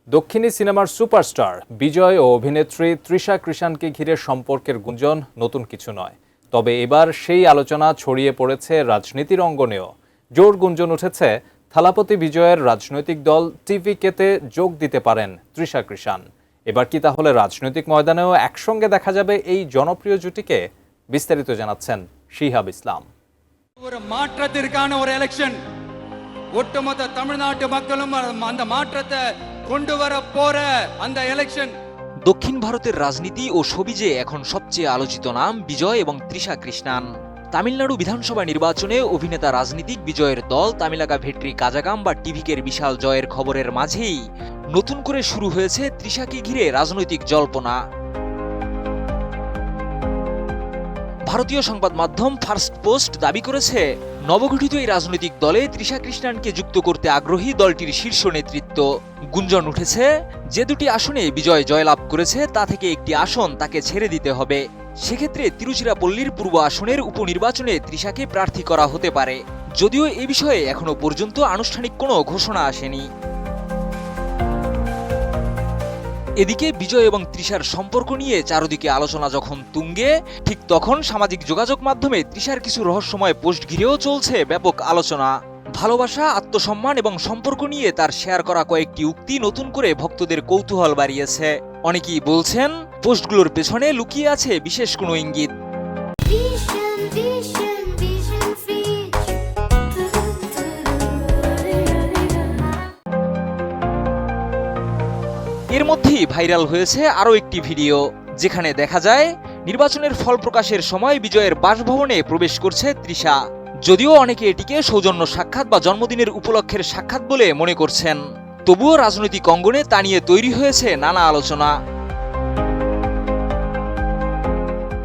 দক্ষিণী সিনেমার সুপারস্টার বিজয় ও অভিনেত্রী তৃষা কৃষাণকে ঘিরে সম্পর্কের গুঞ্জন নতুন কিছু নয়। তবে এবার সেই আলোচনা ছড়িয়ে পড়েছে রাজনীতির অঙ্গনেও। জোর গুঞ্জন উঠেছে থালাপতি বিজয়ের রাজনৈতিক দল টিভিকেতে যোগ দিতে পারেন তৃষা কৃষাণ। এবার কি তাহলে রাজনৈতিক ময়দানেও একসঙ্গে দেখা যাবে এই জনপ্রিয় জুটিকে? বিস্তারিত জানাচ্ছেন শিহাব ইসলাম। ஒரு மாற்றத்திற்கான ஒரு எலெக்ஷன், ஒட்டுமொத்த தமிழ்நாட்டு மக்களும் அந்த மாற்றத்தை கொண்டு வர போற அந்த எலெக்ஷন। দক্ষিণ ভারতের রাজনীতি ও সবিজে এখন সবচেয়ে আলোচিত নাম বিজয় এবং তৃষা কৃষ্ণান। তামিলনাড়ু বিধানসভা নির্বাচনে অভিনেতা রাজনীতিক বিজয়ের দল তামিলাকা ভেট্রি কাজাগাম বা টিভিকের বিশাল জয়ের খবরের মাঝেই নতুন করে শুরু হয়েছে তৃষাকে ঘিরে রাজনৈতিক জল্পনা। ভারতীয় সংবাদ মাধ্যম ফার্স্ট পোস্ট দাবি করেছে, নবগঠিত এই রাজনৈতিক দলে তৃষা কৃষ্ণানকে যুক্ত করতে আগ্রহী দলটির শীর্ষ নেতৃত্ব। গুঞ্জন উঠেছে, যে দুটি আসনে বিজয় জয়লাভ করেছে তা থেকে একটি আসন তাকে ছেড়ে দিতে হবে। সেক্ষেত্রে তিরুচিরাপল্লীর পূর্ব আসনের উপনির্বাচনে তৃষাকে প্রার্থী করা হতে পারে, যদিও এ বিষয়ে এখনো পর্যন্ত আনুষ্ঠানিক কোনো ঘোষণা আসেনি। এদিকে বিজয় এবং তৃষার সম্পর্ক নিয়ে চারদিকে আলোচনা যখন তুঙ্গে, ঠিক তখন সামাজিক যোগাযোগ মাধ্যমে তৃষার কিছু রহস্যময় পোস্ট ঘিরেও চলছে ব্যাপক আলোচনা। ভালোবাসা, আত্মসম্মান এবং সম্পর্ক নিয়ে তার শেয়ার করা কয়েকটি উক্তি নতুন করে ভক্তদের কৌতূহল বাড়িয়েছে। অনেকেই বলছেন, পোস্টগুলোর পেছনে লুকিয়ে আছে বিশেষ কোনো ইঙ্গিত। এর মধ্যেই ভাইরাল হয়েছে আরও একটি ভিডিও, যেখানে দেখা যায় নির্বাচনের ফল প্রকাশের সময় বিজয়ের বাসভবনে প্রবেশ করছে তৃষা। যদিও অনেকে এটিকে সৌজন্য সাক্ষাৎ বা জন্মদিনের উপলক্ষের সাক্ষাৎ বলে মনে করছেন, তবুও রাজনৈতিক অঙ্গনে তা নিয়ে তৈরি হয়েছে নানা আলোচনা।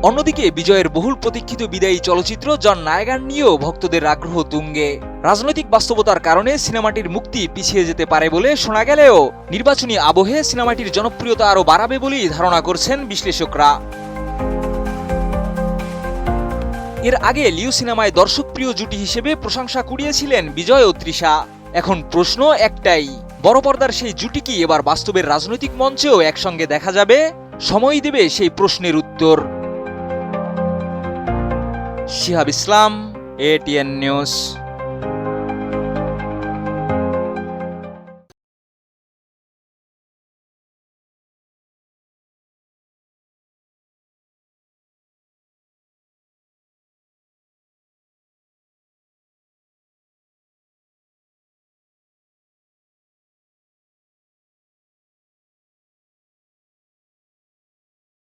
অন্যদিকে বিজয়ের বহুল প্রতীক্ষিত বিদায়ী চলচ্চিত্র জন নায়গান নিয়েও ভক্তদের আগ্রহ তুঙ্গে। রাজনৈতিক বাস্তবতার কারণে সিনেমাটির মুক্তি পিছিয়ে যেতে পারে বলে শোনা গেলেও নির্বাচনী আবহে সিনেমাটির জনপ্রিয়তা আরও বাড়াবে বলেই ধারণা করছেন বিশ্লেষকরা। এর আগে লিউ সিনেমায় দর্শকপ্রিয় জুটি হিসেবে প্রশংসা কুড়িয়েছিলেন বিজয় ও তৃষা। এখন প্রশ্ন একটাই, বড় পর্দার সেই জুটি কি এবার বাস্তবের রাজনৈতিক মঞ্চেও একসঙ্গে দেখা যাবে? সময় দেবে সেই প্রশ্নের উত্তর। শিহাব ইসলাম, ATN নিউজ।